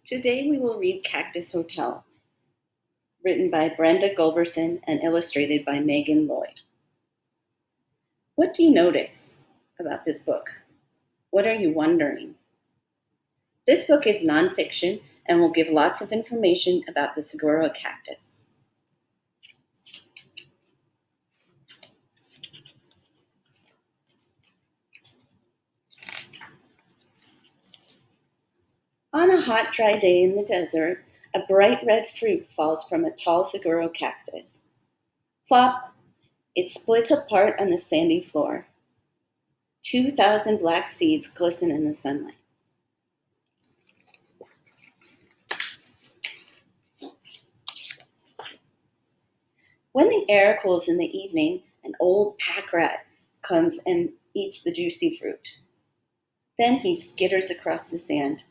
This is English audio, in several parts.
Today we will read Cactus Hotel, written by Brenda Gulberson and illustrated by Megan Lloyd. What do you notice about this book? What are you wondering? This book is nonfiction and will give lots of information about the saguaro cactus. On a hot, dry day in the desert, a bright red fruit falls from a tall saguaro cactus. Plop! It splits apart on the sandy floor. 2,000 black seeds glisten in the sunlight. When the air cools in the evening, an old pack rat comes and eats the juicy fruit. Then he skitters across the sand.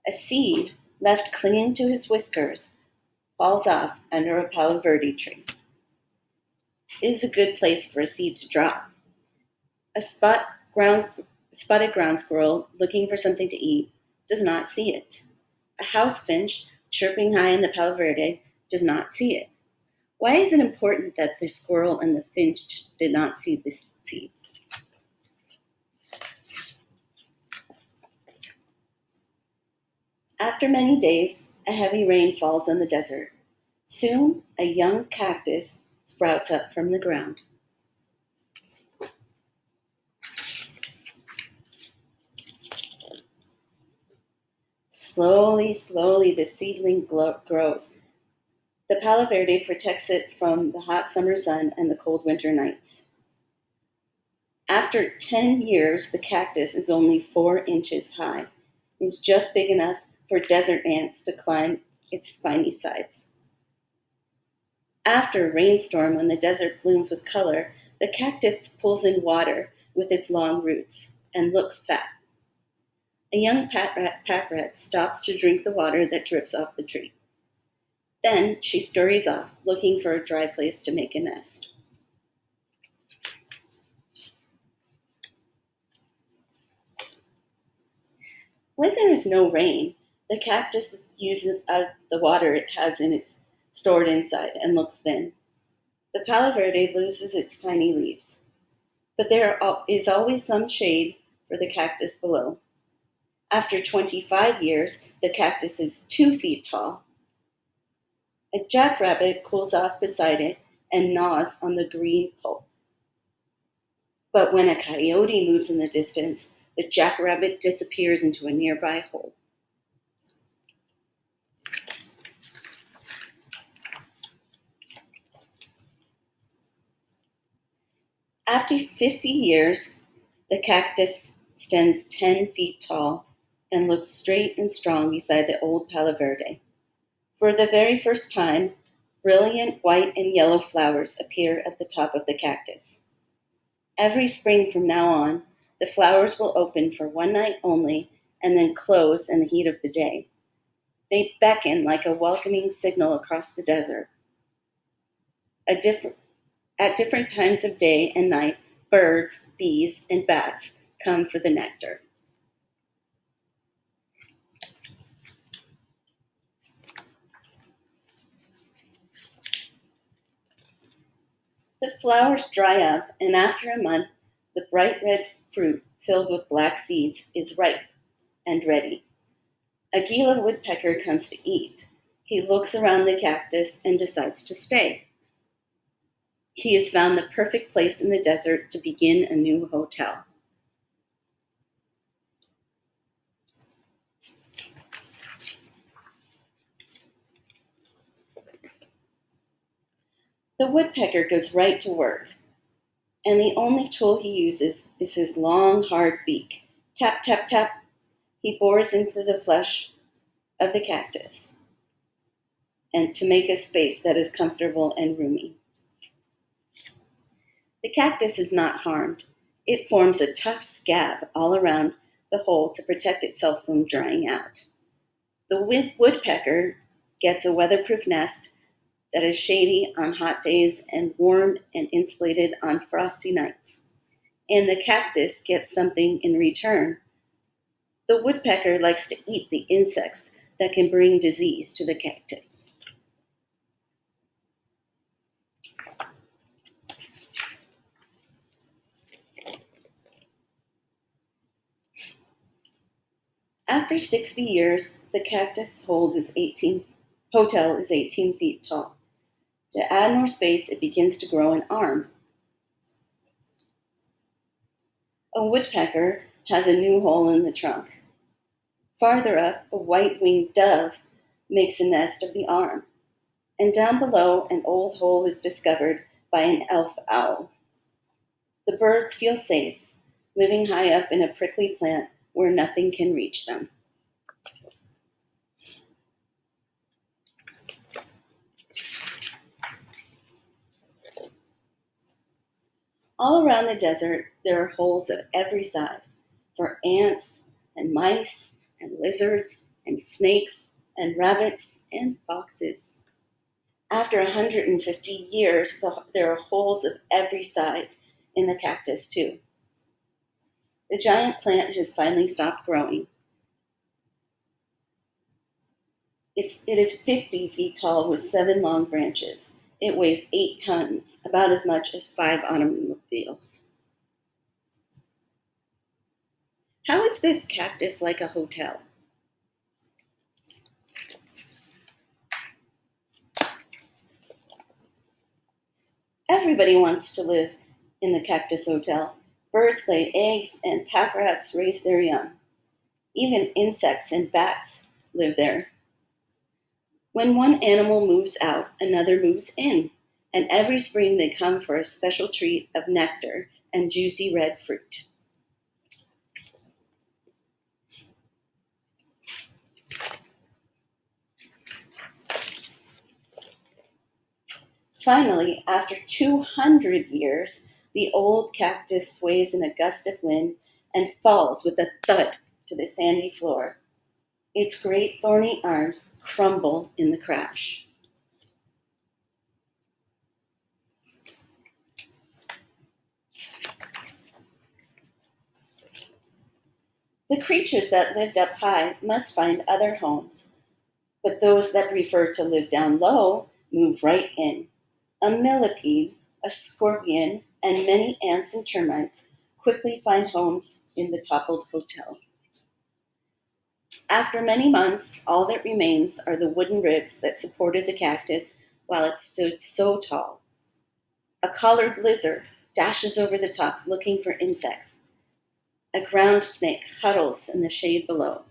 A seed, left clinging to his whiskers, falls off under a palo verde tree. It is a good place for a seed to drop. A spotted ground squirrel looking for something to eat does not see it. A house finch chirping high in the palo verde does not see it. Why is it important that the squirrel and the finch did not see the seeds? After many days, a heavy rain falls on the desert. Soon, a young cactus sprouts up from the ground. Slowly, the seedling grows. The palo verde protects it from the hot summer sun and the cold winter nights. After 10 years, the cactus is only 4 inches high. It's just big enough for desert ants to climb its spiny sides. After a rainstorm, when the desert blooms with color, the cactus pulls in water with its long roots and looks fat. A young pack rat stops to drink the water that drips off the tree. Then she scurries off, looking for a dry place to make a nest. When there is no rain, the cactus uses the water it has stored inside and looks thin. The palo verde loses its tiny leaves, but there is always some shade for the cactus below. After 25 years, the cactus is 2 feet tall. A jackrabbit cools off beside it and gnaws on the green pulp. But when a coyote moves in the distance, the jackrabbit disappears into a nearby hole. After 50 years, the cactus stands 10 feet tall and looks straight and strong beside the old palo verde. For the very first time, brilliant white and yellow flowers appear at the top of the cactus. Every spring from now on, the flowers will open for one night only and then close in the heat of the day. They beckon like a welcoming signal across the desert. At different times of day and night, birds, bees, and bats come for the nectar. The flowers dry up, and after a month, the bright red fruit filled with black seeds is ripe and ready. A Gila woodpecker comes to eat. He looks around the cactus and decides to stay. He has found the perfect place in the desert to begin a new hotel. The woodpecker goes right to work, and the only tool he uses is his long, hard beak. Tap, tap, tap. He bores into the flesh of the cactus and to make a space that is comfortable and roomy. The cactus is not harmed. It forms a tough scab all around the hole to protect itself from drying out. The woodpecker gets a weatherproof nest that is shady on hot days and warm and insulated on frosty nights. And the cactus gets something in return. The woodpecker likes to eat the insects that can bring disease to the cactus. After 60 years, the cactus hotel is 18 feet tall. To add more space, it begins to grow an arm. A woodpecker has a new hole in the trunk. Farther up, a white-winged dove makes a nest of the arm. And down below, an old hole is discovered by an elf owl. The birds feel safe, living high up in a prickly plant where nothing can reach them. All around the desert, there are holes of every size for ants and mice and lizards and snakes and rabbits and foxes. After 150 years, there are holes of every size in the cactus too. The giant plant has finally stopped growing. It is 50 feet tall with 7 long branches. It weighs 8 tons, about as much as 5 automobiles. How is this cactus like a hotel? Everybody wants to live in the cactus hotel. Birds lay eggs and pack rats raise their young. Even insects and bats live there. When one animal moves out, another moves in, and every spring they come for a special treat of nectar and juicy red fruit. Finally, after 200 years, the old cactus sways in a gust of wind and falls with a thud to the sandy floor. Its great thorny arms crumble in the crash. The creatures that lived up high must find other homes, but those that prefer to live down low move right in. A millipede, a scorpion, and many ants and termites quickly find homes in the toppled hotel. After many months, all that remains are the wooden ribs that supported the cactus while it stood so tall. A collared lizard dashes over the top looking for insects. A ground snake huddles in the shade below.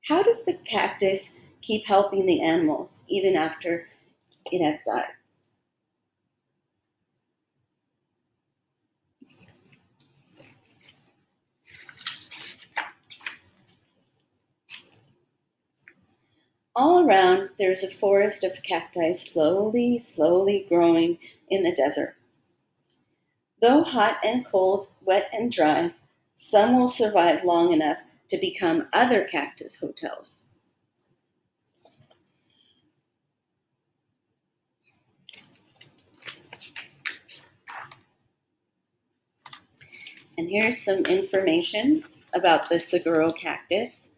How does the cactus keep helping the animals even after it has died? All around, there's a forest of cacti slowly growing in the desert. Though hot and cold, wet and dry, some will survive long enough to become other cactus hotels. And here's some information about the Seguro cactus.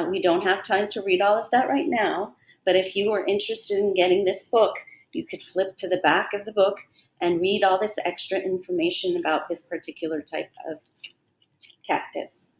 We don't have time to read all of that right now, but if you are interested in getting this book, you could flip to the back of the book and read all this extra information about this particular type of cactus.